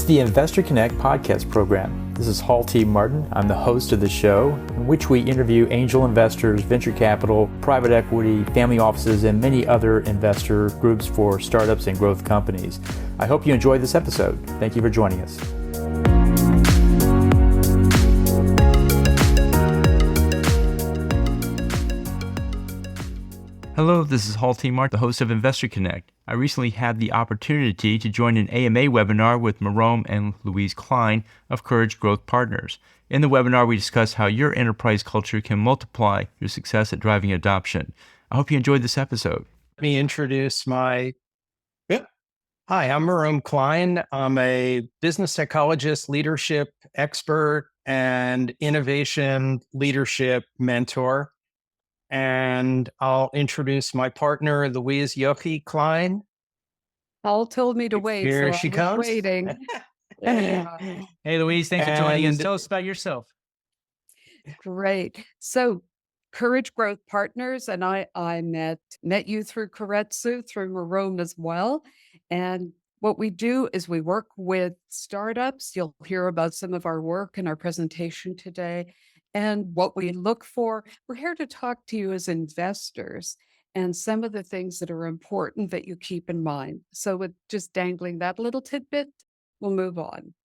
is the Investor Connect podcast program. This is Hall T. Martin. I'm the host of the show, in which we interview angel investors, venture capital, private equity, family offices, and many other investor groups for startups and growth companies. I hope you enjoyed this episode. Thank you for joining us. Hello, this is Hall T. Martin, the host of Investor Connect. I recently had the opportunity to join an AMA webinar with Merom and Louise Klein of Courage Growth Partners. In the webinar, we discuss how your enterprise culture can multiply your success at driving adoption. I hope you enjoyed this episode. Let me introduce Hi, I'm Merom Klein. I'm a business psychologist, leadership expert, and innovation leadership mentor. And I'll introduce my partner, Louise Yochee Klein. Paul told me to wait, Here so she I'm comes. waiting. Hey, Louise, thanks for joining us. Tell us about yourself. Great. So Courage Growth Partners, and I met you through Keiretsu, through Merom as well. And what we do is we work with startups. You'll hear about some of our work in our presentation today. And what we look for, we're here to talk to you as investors and some of the things that are important that you keep in mind. So with just dangling that little tidbit, we'll move on.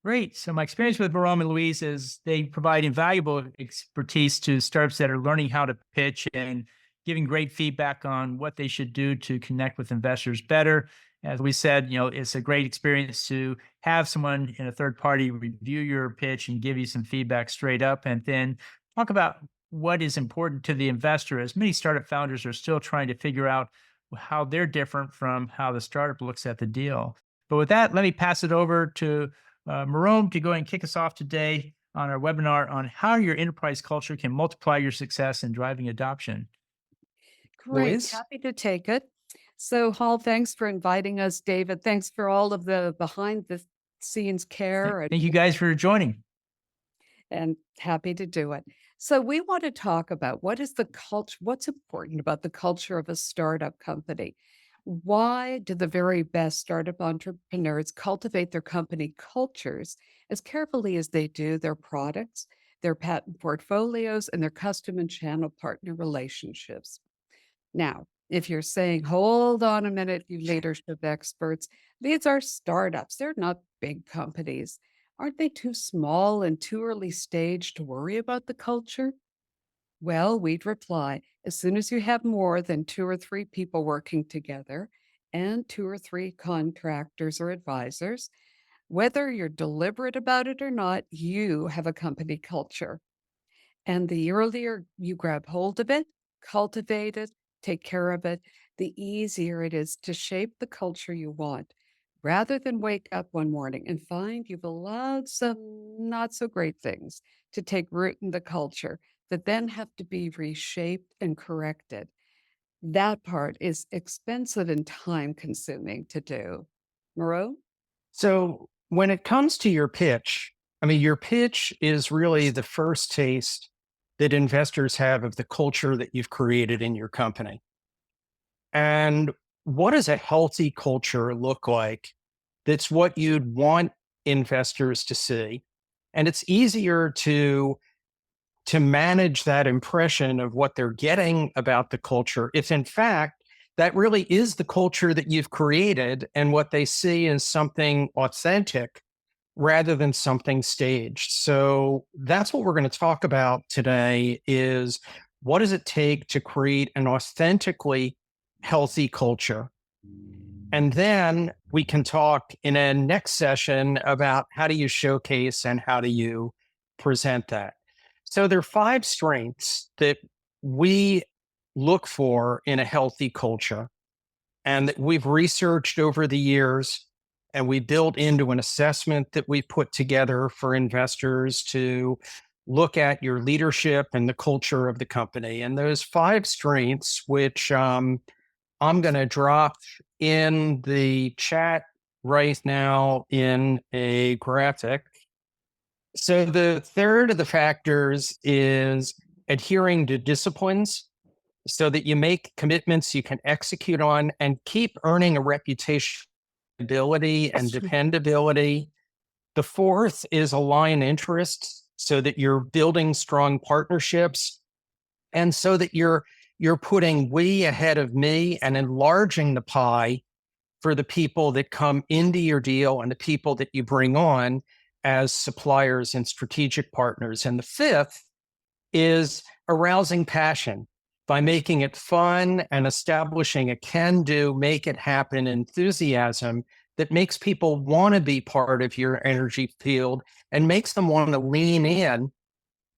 Great. So my experience with Merom and Louise is they provide invaluable expertise to startups that are learning how to pitch and giving great feedback on what they should do to connect with investors better. As we said, it's a great experience to have someone in a third party review your pitch and give you some feedback straight up, and then talk about what is important to the investor, as many startup founders are still trying to figure out how they're different from how the startup looks at the deal. But with that, let me pass it over to Merom to go and kick us off today on our webinar on how your enterprise culture can multiply your success in driving adoption. Great. Louise? Happy to take it. So, Hall, thanks for inviting us. David, thanks for all of the behind the scenes care. Thank you guys for joining. And happy to do it. So we want to talk about what is the culture, what's important about the culture of a startup company. Why do the very best startup entrepreneurs cultivate their company cultures as carefully as they do their products, their patent portfolios, and their custom and channel partner relationships? Now, if you're saying, hold on a minute, you leadership experts, these are startups, they're not big companies. Aren't they too small and too early stage to worry about the culture? Well, we'd reply, as soon as you have more than 2 or 3 people working together and 2 or 3 contractors or advisors, whether you're deliberate about it or not, you have a company culture. And the earlier you grab hold of it, cultivate it, take care of it, the easier it is to shape the culture you want, rather than wake up one morning and find you've allowed some not so great things to take root in the culture that then have to be reshaped and corrected. That part is expensive and time consuming to do. Moreau? So when it comes to your pitch, your pitch is really the first taste that investors have of the culture that you've created in your company. And what does a healthy culture look like? That's what you'd want investors to see. And it's easier to manage that impression of what they're getting about the culture if in fact that really is the culture that you've created, and what they see is something authentic rather than something staged. So that's what we're going to talk about today, is what does it take to create an authentically healthy culture? And then we can talk in a next session about how do you showcase and how do you present that. So there are 5 strengths that we look for in a healthy culture, and that we've researched over the years, and we built into an assessment that we put together for investors to look at your leadership and the culture of the company. And those 5 strengths, which I'm going to drop in the chat right now in a graphic. So the third of the factors is adhering to disciplines so that you make commitments you can execute on and keep earning a reputation reliability and dependability. The fourth is align interests so that you're building strong partnerships and so that you're putting we ahead of me and enlarging the pie for the people that come into your deal and the people that you bring on as suppliers and strategic partners. And the fifth is arousing passion by making it fun and establishing a can-do, make it happen enthusiasm that makes people want to be part of your energy field and makes them want to lean in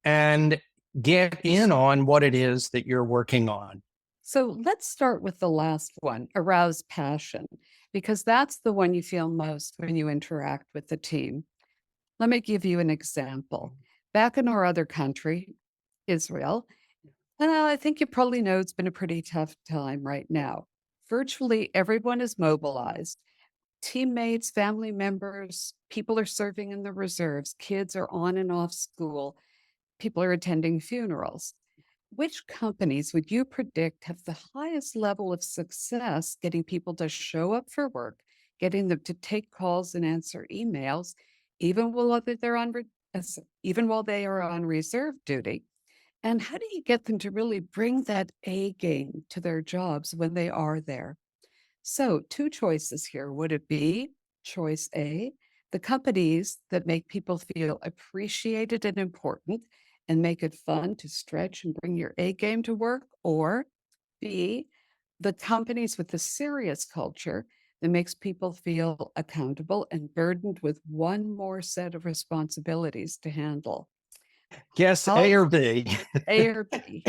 and get in on what it is that you're working on. So let's start with the last one, arouse passion, because that's the one you feel most when you interact with the team. Let me give you an example. Back in our other country, Israel, I think you probably know it's been a pretty tough time right now. Virtually everyone is mobilized. Teammates, family members, people are serving in the reserves, kids are on and off school, people are attending funerals. Which companies would you predict have the highest level of success getting people to show up for work, getting them to take calls and answer emails, even while they're even while they are on reserve duty? And how do you get them to really bring that A game to their jobs when they are there? So, two choices here. Would it be choice A, the companies that make people feel appreciated and important and make it fun to stretch and bring your A game to work? Or B, the companies with the serious culture that makes people feel accountable and burdened with one more set of responsibilities to handle? Guess How A or B. A or B?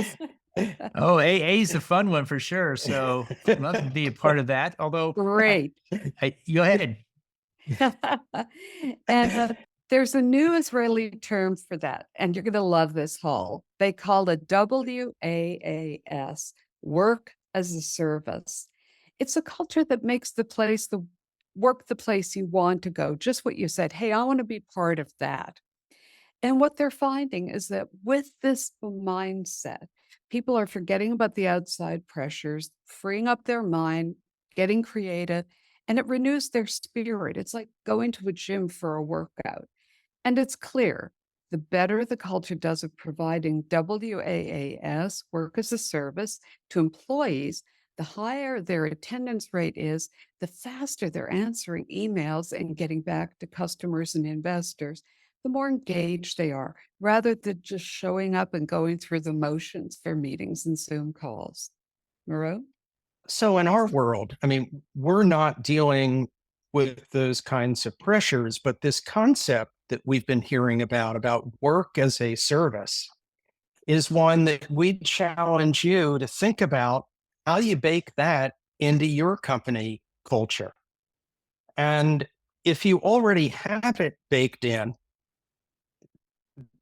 Oh, A is the fun one for sure. So love to be a part of that. Although, Great. go ahead. And there's a new Israeli term for that, and you're going to love this, Hall. They call it WAAS, work as a service. It's a culture that makes the work the place you want to go. Just what you said. Hey, I want to be part of that. And what they're finding is that with this mindset, people are forgetting about the outside pressures, freeing up their mind, getting creative, and it renews their spirit. It's like going to a gym for a workout. And it's clear the better the culture does of providing WAAS, work as a service, to employees, the higher their attendance rate is, the faster they're answering emails and getting back to customers and investors, the more engaged they are, rather than just showing up and going through the motions for meetings and Zoom calls. Merom? So in our world, I mean, we're not dealing with those kinds of pressures, but this concept that we've been hearing about work as a service is one that we challenge you to think about how you bake that into your company culture. And if you already have it baked in,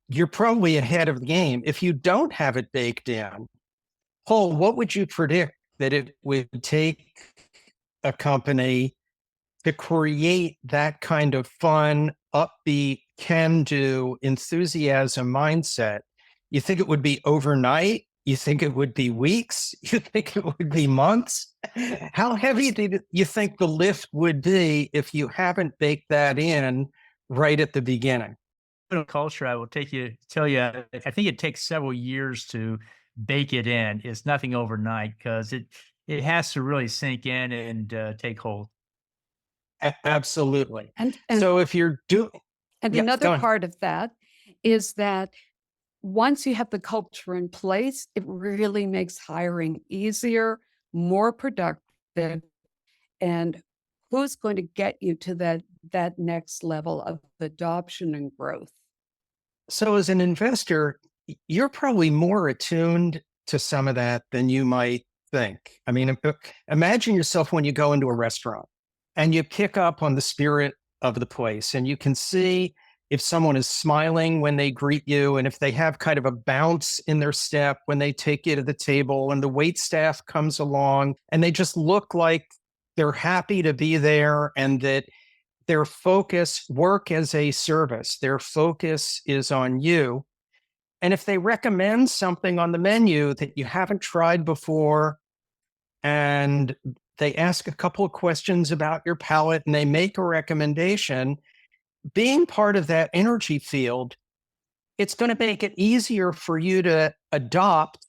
you're probably ahead of the game. If you don't have it baked in, Paul, what would you predict that it would take a company to create that kind of fun, upbeat, can-do, enthusiasm mindset? You think it would be overnight? You think it would be weeks? You think it would be months? How heavy do you think the lift would be if you haven't baked that in right at the beginning? Culture, I will tell you, I think it takes several years to bake it in. It's nothing overnight because it has to really sink in and take hold. Absolutely. And So if you're doing, and yeah, another go on. part of that is that once you have the culture in place, it really makes hiring easier, more productive, and who's going to get you to that next level of adoption and growth? So as an investor, you're probably more attuned to some of that than you might think. I mean, imagine yourself when you go into a restaurant and you pick up on the spirit of the place and you can see if someone is smiling when they greet you and if they have kind of a bounce in their step when they take you to the table and the wait staff comes along and they just look like they're happy to be there and that their focus, work as a service, their focus is on you. And if they recommend something on the menu that you haven't tried before and they ask a couple of questions about your palate, and they make a recommendation. Being part of that energy field, it's going to make it easier for you to adopt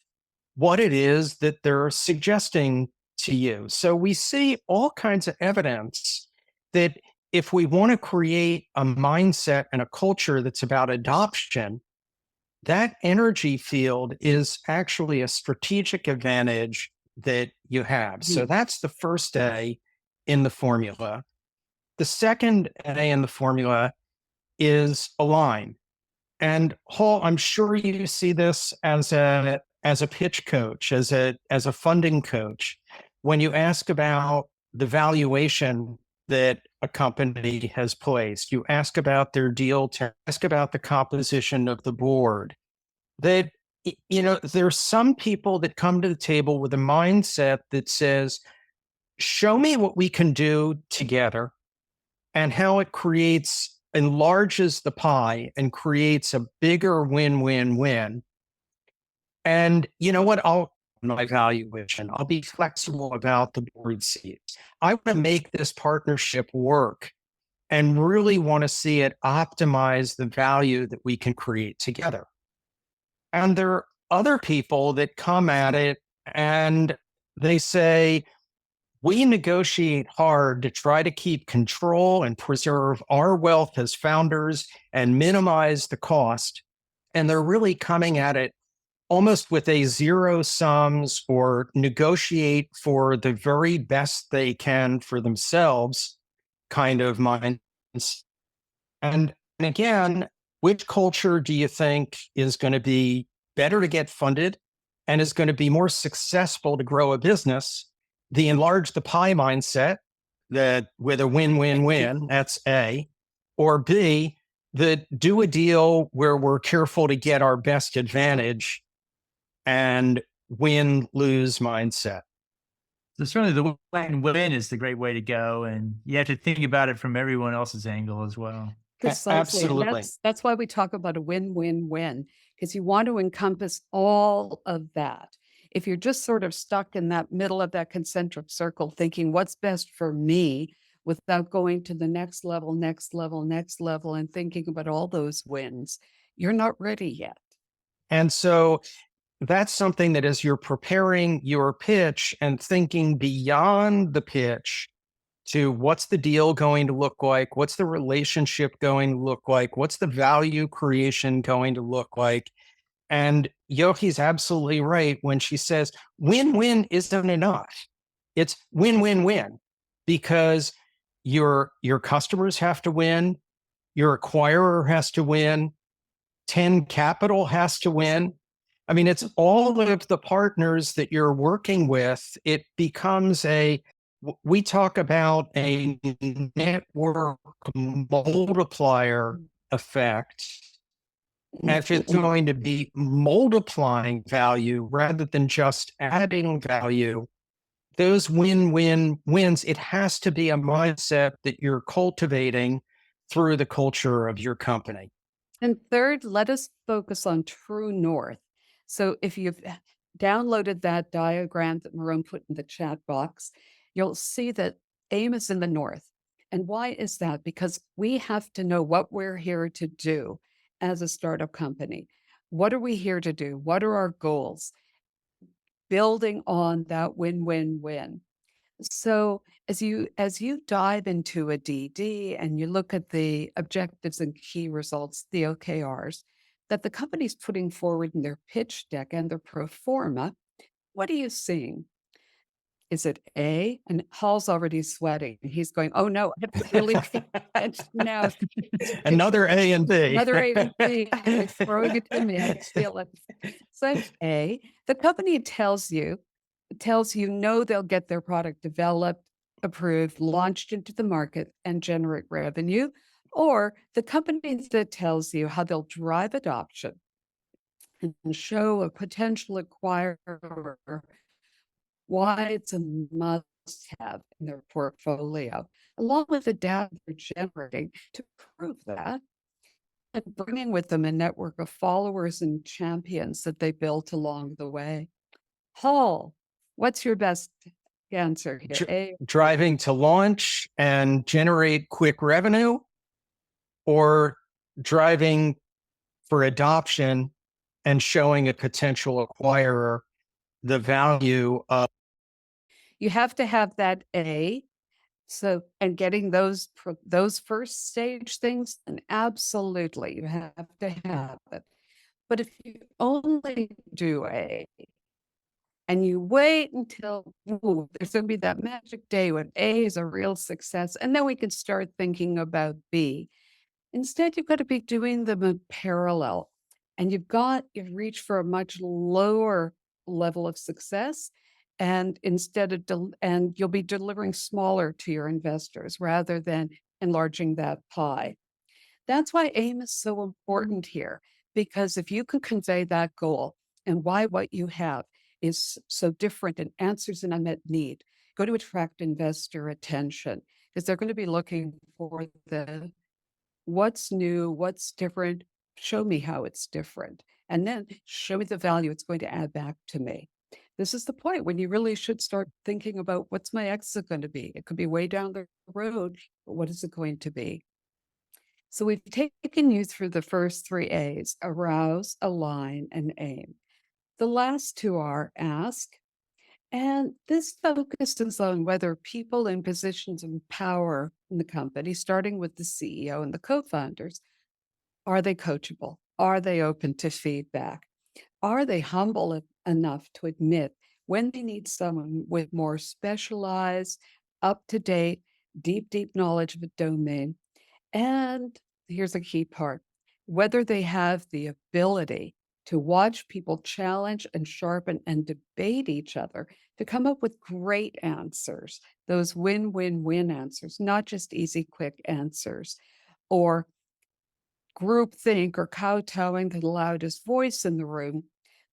what it is that they're suggesting to you. So we see all kinds of evidence that if we want to create a mindset and a culture that's about adoption, that energy field is actually a strategic advantage that you have. So that's the first A in the formula. The second A in the formula is align. And Hall, I'm sure you see this as a pitch coach, as a funding coach. When you ask about the valuation that a company has placed, you ask about their deal, ask about the composition of the board. That there's some people that come to the table with a mindset that says, "Show me what we can do together," and how it enlarges the pie and creates a bigger win-win-win. And you know what? My valuation, I'll be flexible about the board seats. I want to make this partnership work and really want to see it optimize the value that we can create together. And there are other people that come at it and they say, we negotiate hard to try to keep control and preserve our wealth as founders and minimize the cost. And they're really coming at it almost with a zero sums or negotiate for the very best they can for themselves kind of mind. And again, which culture do you think is going to be better to get funded and is going to be more successful to grow a business? The enlarge the pie mindset, that with a win-win-win, that's A, or B, the do a deal where we're careful to get our best advantage and win-lose mindset. So certainly the win-win is the great way to go, and you have to think about it from everyone else's angle as well. Precisely. And Absolutely. that's why we talk about a win-win-win, because you want to encompass all of that. If you're just sort of stuck in that middle of that concentric circle, thinking what's best for me without going to the next level, next level, next level, and thinking about all those wins, you're not ready yet. And so that's something that as you're preparing your pitch and thinking beyond the pitch to what's the deal going to look like? What's the relationship going to look like? What's the value creation going to look like? And Yochee's absolutely right when she says win-win isn't enough. It's win-win-win, because your customers have to win, your acquirer has to win, 10 Capital has to win. I mean, it's all of the partners that you're working with. It becomes we talk about a network multiplier effect. If it's going to be multiplying value rather than just adding value, those win-win-wins, it has to be a mindset that you're cultivating through the culture of your company. And third, let us focus on true north. So if you've downloaded that diagram that Merom put in the chat box, you'll see that aim is in the north. And why is that? Because we have to know what we're here to do as a startup company. What are we here to do? What are our goals? Building on that win-win-win. So as you dive into a DD and you look at the objectives and key results, the OKRs, that the company's putting forward in their pitch deck and their pro forma, what are you seeing? Is it A? And Hall's already sweating. He's going, oh no, I have to really now. Another A and B. Another A and B. They're throwing it to me. I feel it. So A, the company tells you know they'll get their product developed, approved, launched into the market, and generate revenue, or the company that tells you how they'll drive adoption and show a potential acquirer why it's a must-have in their portfolio, along with the data they're generating to prove that, and bringing with them a network of followers and champions that they built along the way. Hall, what's your best answer here. A. Driving to launch and generate quick revenue, or driving for adoption and showing a potential acquirer the value of. You have to have that A. So, and getting those first stage things, and absolutely you have to have it. But if you only do A and you wait until there's going to be that magic day when A is a real success, and then we can start thinking about B. Instead, you've got to be doing them in parallel, and you've reached for a much lower level of success. And and you'll be delivering smaller to your investors rather than enlarging that pie. That's why AIM is so important here, because if you can convey that goal and why what you have is so different and answers an unmet need, go to attract investor attention, because they're going to be looking for the what's new, what's different, show me how it's different, and then show me the value it's going to add back to me. This is the point when you really should start thinking about what's my exit going to be. It could be way down the road, but what is it going to be? So we've taken you through the first three A's: arouse, align, and aim. The last two are ask. And this focuses on whether people in positions of power in the company, starting with the CEO and the co-founders, are they coachable? Are they open to feedback? Are they humble enough to admit when they need someone with more specialized, up-to-date, deep knowledge of a domain? And here's a key part: whether they have the ability to watch people challenge and sharpen and debate each other to come up with great answers, those win-win-win answers, not just easy, quick answers, or groupthink or kowtowing to the loudest voice in the room,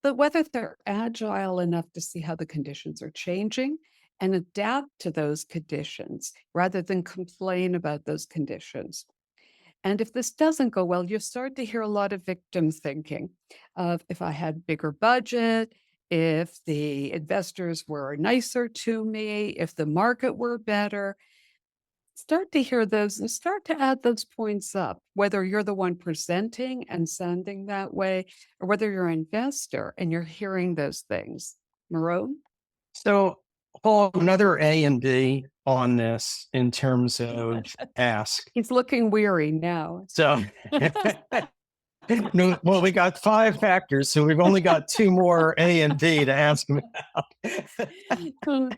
but whether they're agile enough to see how the conditions are changing and adapt to those conditions rather than complain about those conditions. And if this doesn't go well, you start to hear a lot of victim thinking of, if I had bigger budget, if the investors were nicer to me, if the market were better. Start to hear those and start to add those points up, whether you're the one presenting and sounding that way, or whether you're an investor and you're hearing those things. Merom? So, Paul, another A and B on this in terms of ask. He's looking weary now. So, no, well, we got 5 factors, so we've only got 2 more A and B to ask them about.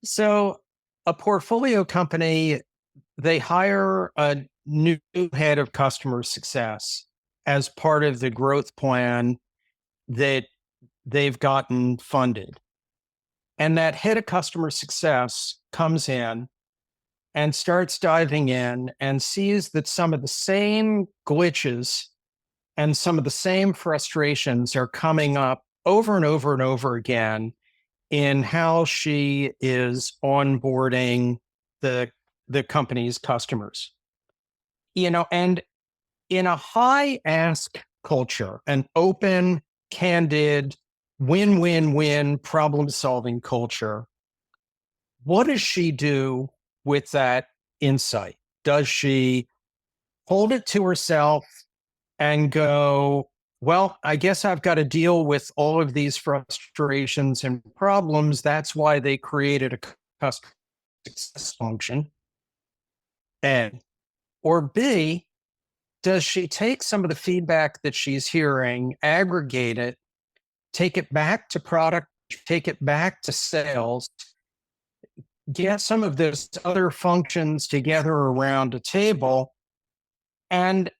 So, a portfolio company, they hire a new head of customer success as part of the growth plan that they've gotten funded. And that head of customer success comes in and starts diving in and sees that some of the same glitches and some of the same frustrations are coming up over and over and over again in how she is onboarding the company's customers. And in a high ask culture, an open, candid, win-win-win problem-solving culture, what does she do with that insight? Does she hold it to herself and go, well, I guess I've got to deal with all of these frustrations and problems. That's why they created a customer success function. And, or B, does she take some of the feedback that she's hearing, aggregate it, take it back to product, take it back to sales, get some of those other functions together around a table and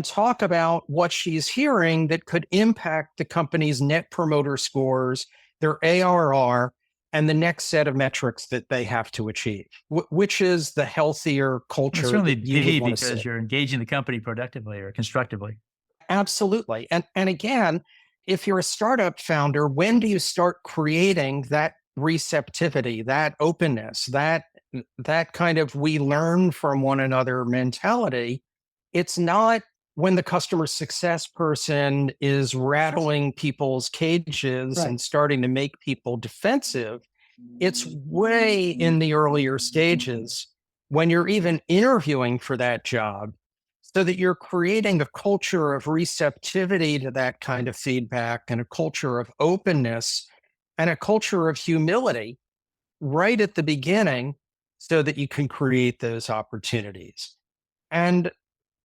talk about what she's hearing that could impact the company's net promoter scores, their ARR, and the next set of metrics that they have to achieve, which is the healthier culture. It's certainly that you B, would want to because see. you're engaging the company productively or constructively. Absolutely. And again, if you're a startup founder, when do you start creating that receptivity, that openness, that kind of we learn from one another mentality? It's not when the customer success person is rattling people's cages Right. and starting to make people defensive. It's way in the earlier stages when you're even interviewing for that job, so that you're creating a culture of receptivity to that kind of feedback and a culture of openness and a culture of humility right at the beginning so that you can create those opportunities. And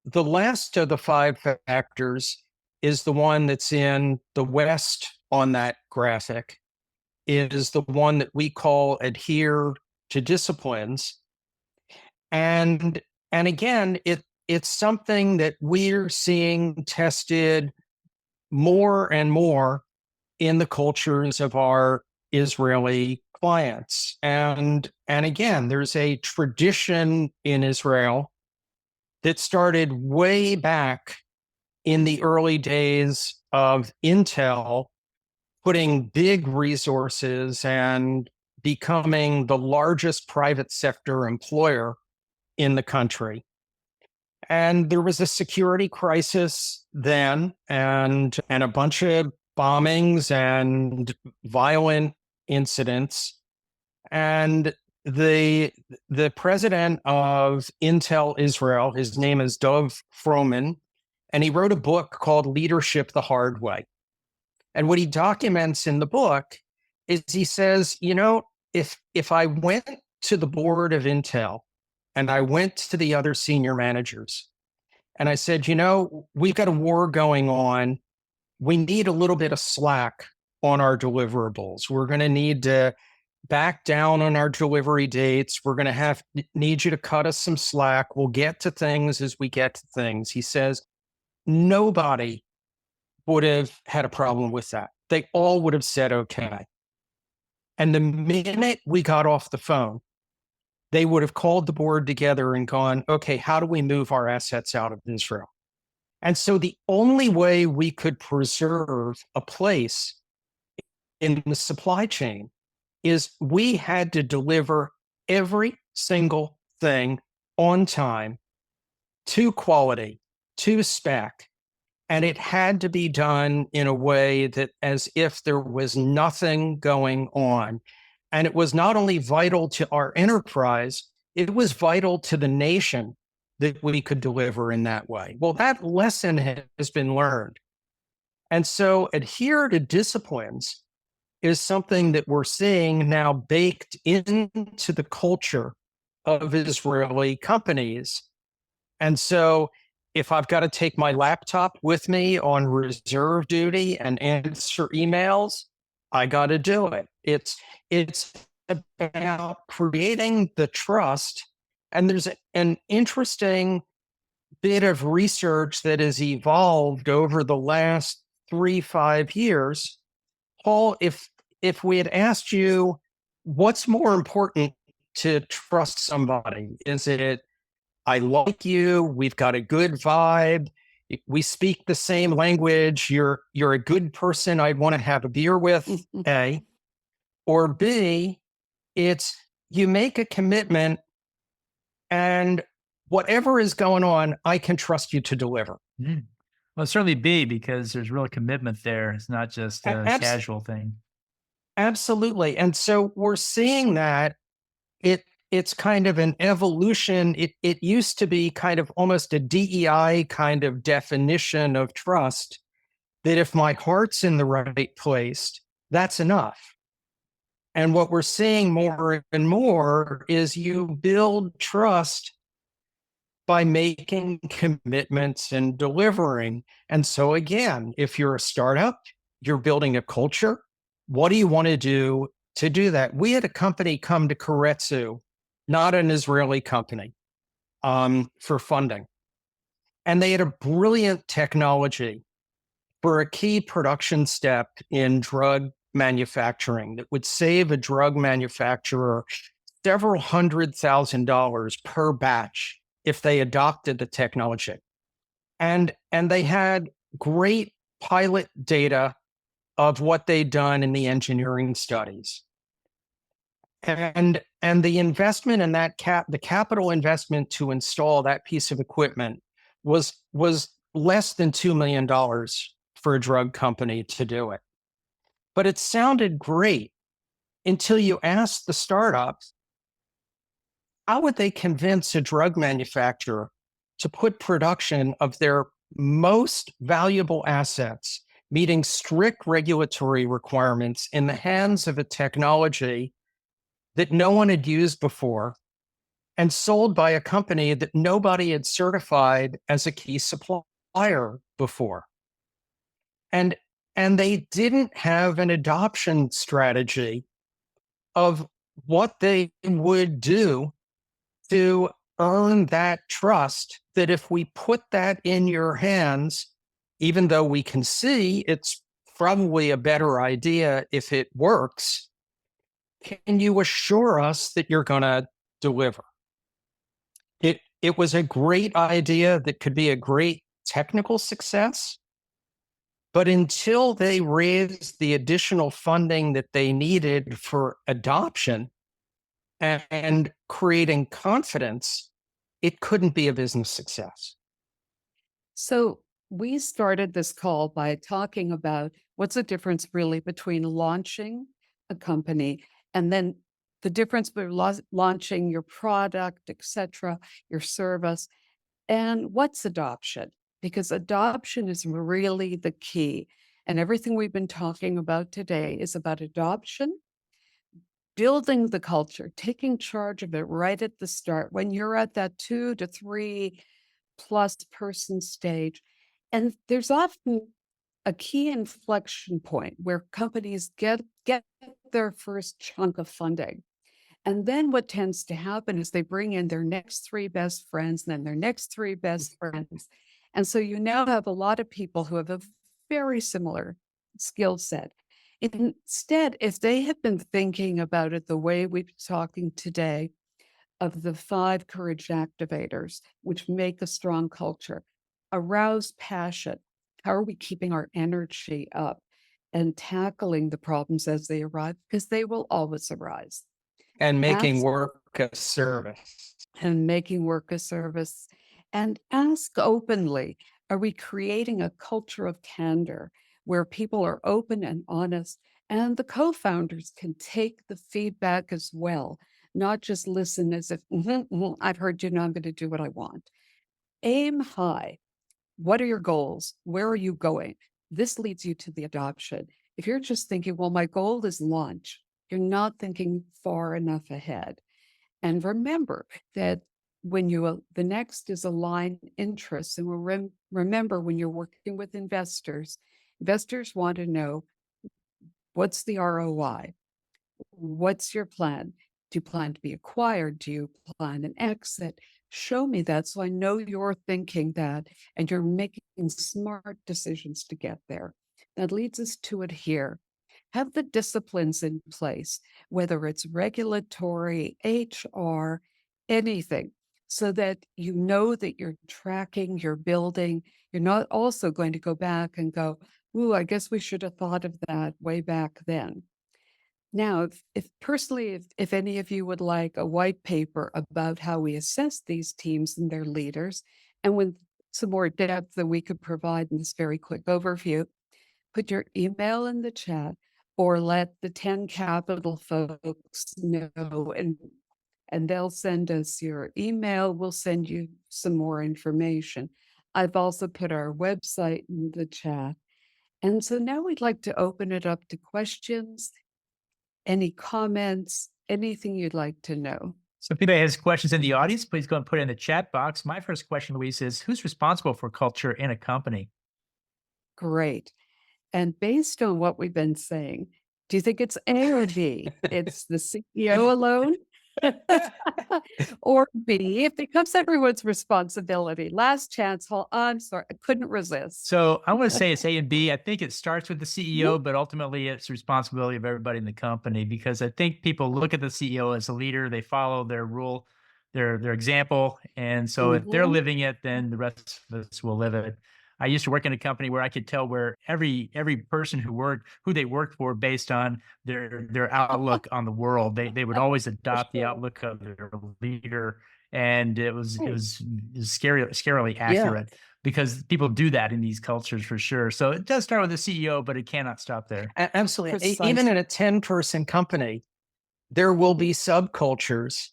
the last of the five factors is the one that's in the West on that graphic, is the one that we call adhere to disciplines. And again, it's something that we're seeing tested more and more in the cultures of our Israeli clients. And again, there's a tradition in Israel that started way back in the early days of Intel, putting big resources and becoming the largest private sector employer in the country. And there was a security crisis then, and a bunch of bombings and violent incidents. And the president of Intel Israel, his name is Dov Froman, and he wrote a book called Leadership the Hard Way. And what he documents in the book is he says, you know, if I went to the board of Intel and I went to the other senior managers and I said, you know, we've got a war going on. We need a little bit of slack on our deliverables. We're going to need to back down on our delivery dates. We're going to need you to cut us some slack. We'll get to things as we get to things. He says, nobody would have had a problem with that. They all would have said, okay. And the minute we got off the phone, they would have called the board together and gone, okay, how do we move our assets out of Israel? And so the only way we could preserve a place in the supply chain is we had to deliver every single thing on time, to quality, to spec. And it had to be done in a way that as if there was nothing going on. And it was not only vital to our enterprise, it was vital to the nation that we could deliver in that way. Well, that lesson has been learned. And so adhere to disciplines is something that we're seeing now baked into the culture of Israeli companies. And so if I've got to take my laptop with me on reserve duty and answer emails, I got to do it. It's about creating the trust. And there's an interesting bit of research that has evolved over the last 3-5 years. Paul, if we had asked you what's more important to trust somebody, is it I like you, we've got a good vibe, we speak the same language, you're a good person I'd want to have a beer with, A, or B, it's you make a commitment and whatever is going on, I can trust you to deliver. Mm. Well, certainly B, because there's real commitment there. It's not just a casual thing. Absolutely. And so we're seeing that it's kind of an evolution. It used to be kind of almost a DEI kind of definition of trust, that if my heart's in the right place, that's enough. And what we're seeing more and more is you build trust by making commitments and delivering. And so again, if you're a startup, you're building a culture, what do you want to do that? We had a company come to Keiretsu, not an Israeli company, for funding. And they had a brilliant technology for a key production step in drug manufacturing that would save a drug manufacturer several $100,000 per batch if they adopted the technology. And they had great pilot data of what they'd done in the engineering studies. And the investment in that the capital investment to install that piece of equipment was less than $2 million for a drug company to do it. But it sounded great until you ask the startup, how would they convince a drug manufacturer to put production of their most valuable assets, meeting strict regulatory requirements, in the hands of a technology that no one had used before and sold by a company that nobody had certified as a key supplier before? And they didn't have an adoption strategy of what they would do to earn that trust, that if we put that in your hands, even though we can see it's probably a better idea if it works, can you assure us that you're going to deliver? It was a great idea that could be a great technical success, but until they raised the additional funding that they needed for adoption and creating confidence, it couldn't be a business success. So we started this call by talking about what's the difference really between launching a company and then the difference between launching your product, etc., your service, and what's adoption? Because adoption is really the key. And everything we've been talking about today is about adoption, building the culture, taking charge of it right at the start when you're at that 2 to 3+ person stage. And there's often a key inflection point where companies get their first chunk of funding. And then what tends to happen is they bring in their next 3 best friends, and then their next 3 best friends. And so you now have a lot of people who have a very similar skill set. Instead, if they had been thinking about it the way we've been talking today, of the 5 courage activators, which make a strong culture, arouse passion. How are we keeping our energy up and tackling the problems as they arrive? Because they will always arise. And making Ask work a service. and making work a service. And ask openly, are we creating a culture of candor where people are open and honest, and the co-founders can take the feedback as well, not just listen as if, I've heard you, now I'm going to do what I want. Aim high. What are your goals? Where are you going? This leads you to the adoption. If you're just thinking, well, my goal is launch, you're not thinking far enough ahead. And remember that when the next is align interests. And remember, when you're working with investors want to know, what's the ROI? What's your plan? Do you plan to be acquired? Do you plan an exit? Show me that so I know you're thinking that and you're making smart decisions to get there. That leads us to adhere. Have the disciplines in place, whether it's regulatory, HR, anything, so that you know that you're tracking, you're building. You're not also going to go back and go, ooh, I guess we should have thought of that way back then. Now, if personally, if any of you would like a white paper about how we assess these teams and their leaders, and with some more depth that we could provide in this very quick overview, put your email in the chat or let the 10 Capital folks know, and they'll send us your email. We'll send you some more information. I've also put our website in the chat. And so now we'd like to open it up to questions, any comments, anything you'd like to know. So if anybody has questions in the audience, please go and put it in the chat box. My first question, Louise, is who's responsible for culture in a company? Great. And based on what we've been saying, do you think it's A or B? It's the CEO alone? Or B, if it becomes everyone's responsibility. Last chance, I'm sorry, I couldn't resist. So I want to say it's A and B. I think it starts with the CEO, but ultimately it's the responsibility of everybody in the company, because I think people look at the CEO as a leader. They follow their rule, their example. And so if they're living it, then the rest of us will live it. I used to work in a company where I could tell where every person who they worked for based on their outlook on the world. They would always adopt the outlook of their leader, and it was scarily accurate, because people do that in these cultures for sure. So it does start with the CEO, but it cannot stop there. Absolutely. Precisely. Even in a 10-person company, there will be subcultures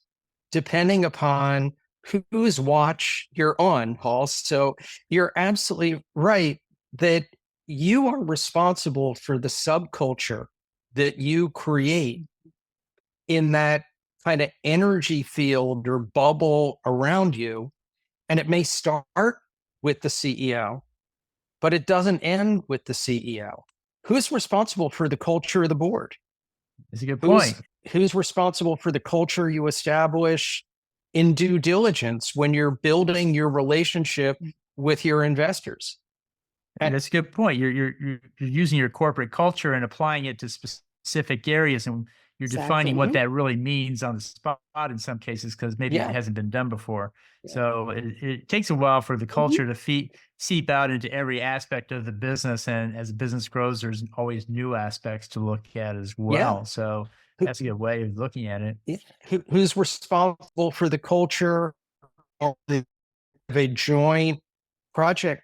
depending upon whose watch you're on, Paul. So you're absolutely right that you are responsible for the subculture that you create in that kind of energy field or bubble around you. And it may start with the CEO, but it doesn't end with the CEO. Who's responsible for the culture of the board? That's a good Who's point. who's responsible for the culture you establish in due diligence when you're building your relationship with your investors? And And that's a good point. You're using your corporate culture and applying it to specific areas, and you're defining Exactly. what that really means on the spot in some cases because maybe it yeah, hasn't been done before. Yeah. So it takes a while for the Mhm. culture to seep out into every aspect of the business, and as the business grows, there's always new aspects to look at as yeah. well. So Who, that's a good way of looking at it. yeah. Who's responsible for the culture of a joint project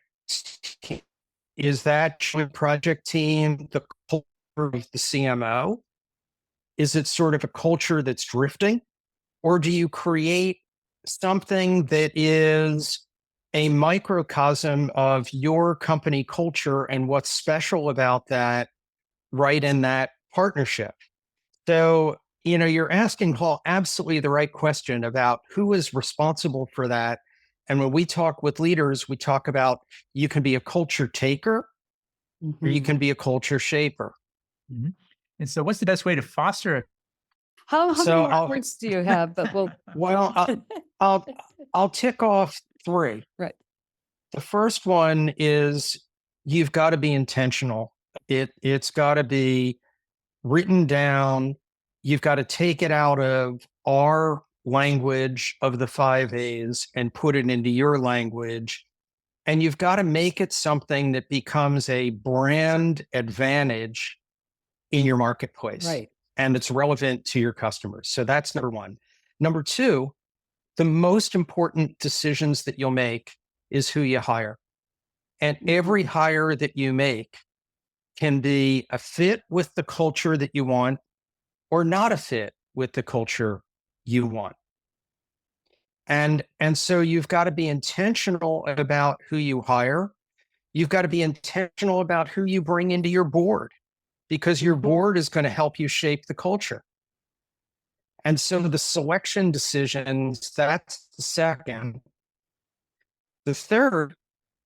team? Is that joint project team the culture of the CMO? Is it sort of a culture that's drifting? Or do you create something that is a microcosm of your company culture and what's special about that right in that partnership? So, you're asking Paul absolutely the right question about who is responsible for that. And when we talk with leaders, we talk about you can be a culture taker or you Mhm. can be a culture shaper. Mhm. And so, what's the best way to foster a How many So more points do you have? But we'll well, I'll, I'll tick off three. right. The first one is you've got to be intentional. It's got to be written down. You've got to take it out of our language of the 5 A's and put it into your language. And you've got to make it something that becomes a brand advantage in your marketplace Right. and it's relevant to your customers. So that's number one. Number two, the most important decisions that you'll make is who you hire. And Mhm. every hire that you make can be a fit with the culture that you want or not a fit with the culture you want. And so you've got to be intentional about who you hire. You've got to be intentional about who you bring into your board because your Mhm. board is going to help you shape the culture. And so the selection decisions, that's the second. The third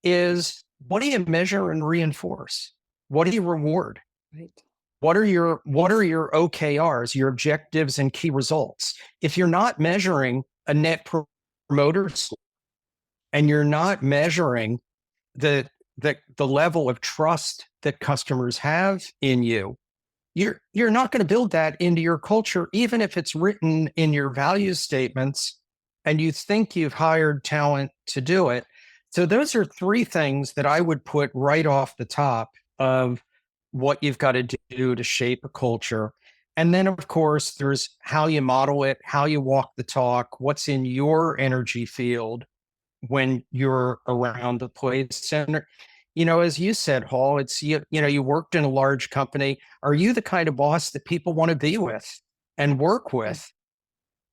is what do you measure and reinforce? What do you reward? Right. What are your OKRs, your objectives and key results? If you're not measuring a net promoter score and you're not measuring the the level of trust that customers have in you, you're not going to build that into your culture, even if it's written in your value statements and you think you've hired talent to do it. So those are three things that I would put right off the top of what you've got to do to shape a culture. And then, of course, there's how you model it, how you walk the talk, what's in your energy field when you're around the place. And as you said, Hall, it's you worked in a large company. Are you the kind of boss that people want to be with and work Yeah. with?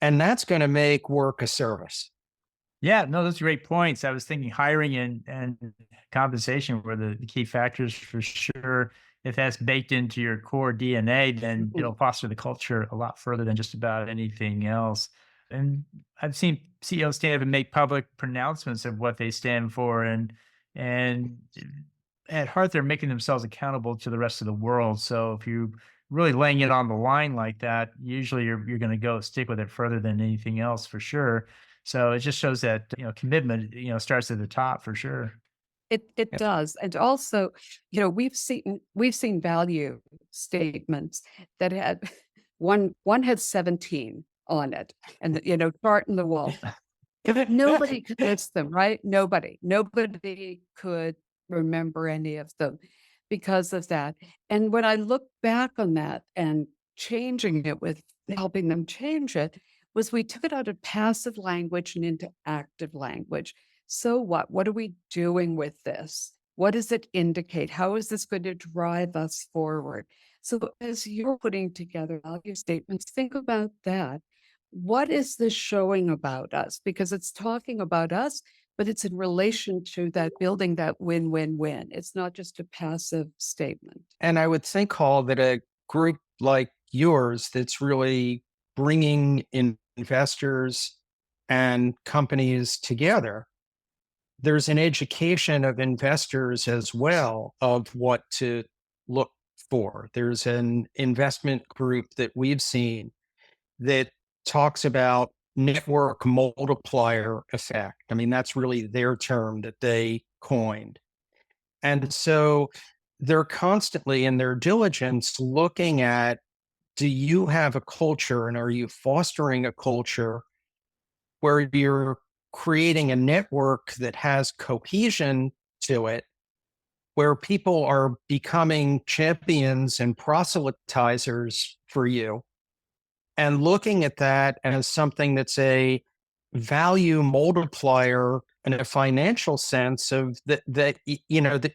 And that's going to make work a service. Yeah, no, those are great points. I was thinking hiring and compensation were the key factors for sure. If that's baked into your core DNA, then Mhm. it'll foster the culture a lot further than just about anything else. And I've seen CEOs stand up and make public pronouncements of what they stand for, and at heart, they're making themselves accountable to the rest of the world. So if you really laying it on the line like that, usually you're going to go stick with it further than anything else for sure. So it just shows that, commitment, starts at the top for sure. It Yeah. does. And also, we've seen value statements that had one had 17 on it and chart in the wall. Nobody could list them, right? Nobody could remember any of them because of that. And when I look back on that and changing it with helping them change it, was we took it out of passive language and into active language. So what? What are we doing with this? What does it indicate? How is this going to drive us forward? So as you're putting together value statements, think about that. What is this showing about us? Because it's talking about us, but it's in relation to that building that win-win-win. It's not just a passive statement. And I would think, Hall, that a group like yours that's really bringing investors and companies together, there's an education of investors as well of what to look for. There's an investment group that we've seen that talks about network multiplier effect. I mean, that's really their term that they coined. And so they're constantly in their diligence looking at, do you have a culture and are you fostering a culture where you're creating a network that has cohesion to it, where people are becoming champions and proselytizers for you, and looking at that as something that's a value multiplier in a financial sense of that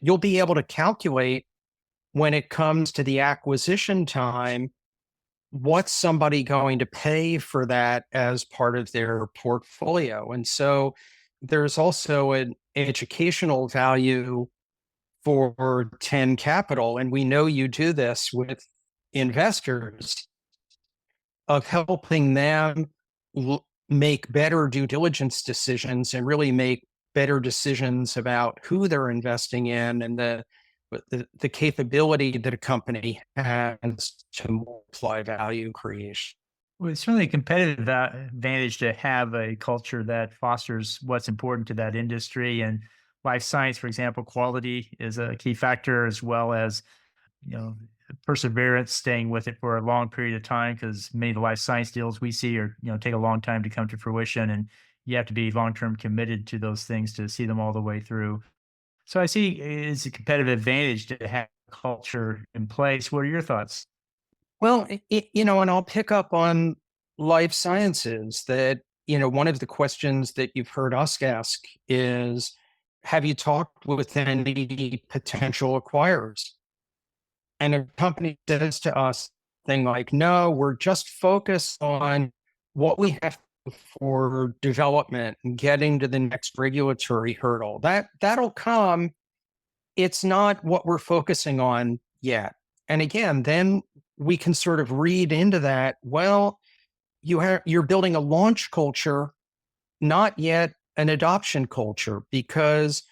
you'll be able to calculate when it comes to the acquisition time, what's somebody going to pay for that as part of their portfolio. And so there's also an educational value for 10 Capital. And we know you do this with investors, of helping them make better due diligence decisions and really make better decisions about who they're investing in and the capability that a company has to multiply value creation. Well, it's certainly a competitive advantage to have a culture that fosters what's important to that industry. And life science, for example, quality is a key factor, as well as, you know, perseverance, staying with it for a long period of time, because many of the life science deals we see are, take a long time to come to fruition, and you have to be long-term committed to those things to see them all the way through. So I see it's a competitive advantage to have culture in place. What are your thoughts? Well, and I'll pick up on life sciences that, one of the questions that you've heard us ask is, have you talked with any potential acquirers? And a company says to us thing like, no, we're just focused on what we have for development and getting to the next regulatory hurdle. That'll come. It's not what we're focusing on yet. And again, then we can sort of read into that, well, you're building a launch culture, not yet an adoption culture, because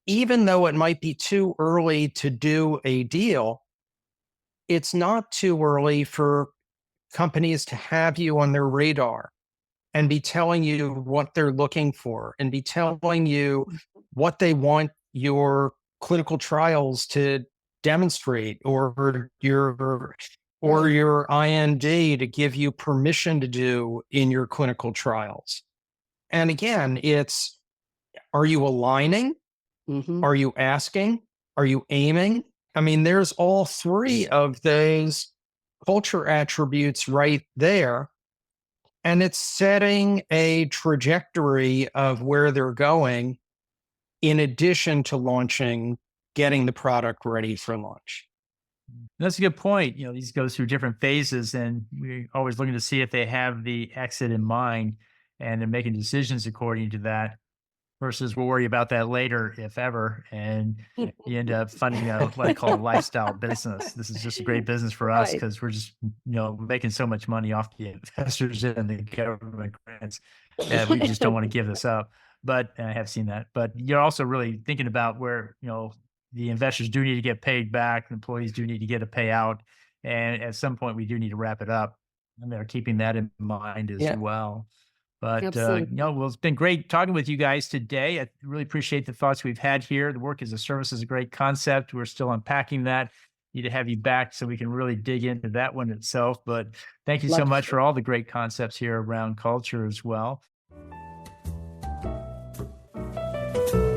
even though it might be too early to do a deal, it's not too early for companies to have you on their radar and be telling you what they're looking for and be telling you what they want your clinical trials to demonstrate, or your IND to give you permission to do in your clinical trials. And again, it's, are you aligning? Mhm. Are you asking? Are you aiming? I mean, there's all three of those culture attributes right there. And it's setting a trajectory of where they're going in addition to launching, getting the product ready for launch. That's a good point. These go through different phases, and we're always looking to see if they have the exit in mind, and they're making decisions according to that, versus we'll worry about that later, if ever. And you end up funding what I call a lifestyle business. This is just a great business for us Right. because we're just, making so much money off the investors and the government grants that we just don't want to give this up. But I have seen that. But you're also really thinking about where, the investors do need to get paid back, the employees do need to get a payout. And at some point, we do need to wrap it up. And they're keeping that in mind as Yeah. well. But, Absolutely. well, it's been great talking with you guys today. I really appreciate the thoughts we've had here. The work as a service is a great concept. We're still unpacking that. Need to have you back so we can really dig into that one itself. But thank you so Love much to. for all the great concepts here around culture as well.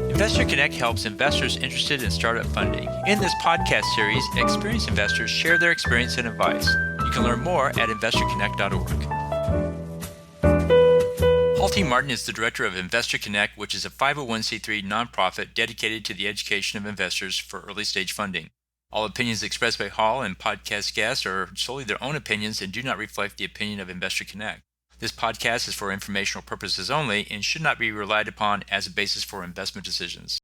Investor Connect helps investors interested in startup funding. In this podcast series, experienced investors share their experience and advice. You can learn more at investorconnect.org. T. Martin is the director of Investor Connect, which is a 501c3 nonprofit dedicated to the education of investors for early stage funding. All opinions expressed by Hall and podcast guests are solely their own opinions and do not reflect the opinion of Investor Connect. This podcast is for informational purposes only and should not be relied upon as a basis for investment decisions.